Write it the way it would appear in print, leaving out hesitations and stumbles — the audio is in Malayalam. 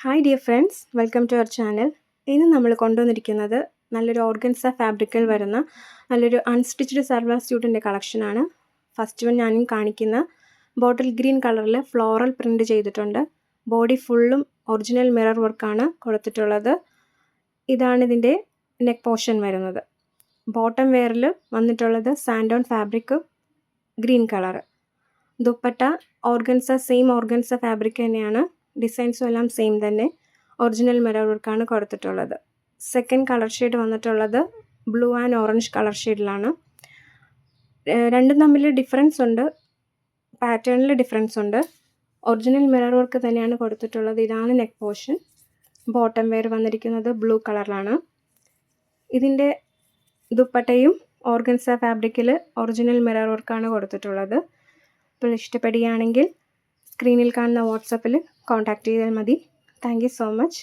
Hi dear friends, welcome to our channel. ഇന്ന് നമ്മൾ കൊണ്ടുവന്നിരിക്കുന്നത് നല്ലൊരു ഓർഗൻസ ഫാബ്രിക്കിൽ വരുന്ന നല്ലൊരു അൺസ്റ്റിച്ച്ഡ് സൽവാർ സ്യൂട്ടിൻ്റെ കളക്ഷനാണ്. ഫസ്റ്റ് വൺ ഞാനും കാണിക്കുന്ന ബോട്ടിൽ ഗ്രീൻ കളറിൽ ഫ്ലോറൽ പ്രിൻറ്റ് ചെയ്തിട്ടുണ്ട്. ബോഡി ഫുള്ളും ഒറിജിനൽ മിറർ വർക്കാണ് കൊടുത്തിട്ടുള്ളത്. ഇതാണ് ഇതിൻ്റെ നെക്ക് പോർഷൻ വരുന്നത്. ബോട്ടം വെയറിൽ വന്നിട്ടുള്ളത് സാൻഡോൺ fabric green colour. Dupatta same organza fabric തന്നെയാണ്. ഡിസൈൻസും എല്ലാം സെയിം തന്നെ. ഒറിജിനൽ മിറർ വർക്കാണ് കൊടുത്തിട്ടുള്ളത്. സെക്കൻഡ് കളർ ഷെയ്ഡ് വന്നിട്ടുള്ളത് ബ്ലൂ ആൻഡ് ഓറഞ്ച് കളർ ഷെയ്ഡിലാണ്. രണ്ടും തമ്മിൽ ഡിഫറൻസ് ഉണ്ട്, പാറ്റേണിൽ ഡിഫറൻസ് ഉണ്ട്. ഒറിജിനൽ മിറർ വർക്ക് തന്നെയാണ് കൊടുത്തിട്ടുള്ളത്. ഇതാണ് നെക്ക് പോർഷൻ. ബോട്ടം വെയർ വന്നിരിക്കുന്നത് ബ്ലൂ കളറിലാണ്. ഇതിൻ്റെ ദുപ്പട്ടയും ഓർഗൻസ ഫാബ്രിക്കിൽ ഒറിജിനൽ മിറർ വർക്കാണ് കൊടുത്തിട്ടുള്ളത്. അപ്പോൾ ഇഷ്ടപ്പെടുകയാണെങ്കിൽ സ്ക്രീനിൽ കാണുന്ന വാട്സപ്പിൽ കോൺടാക്റ്റ് ചെയ്താൽ മതി. Thank you so much.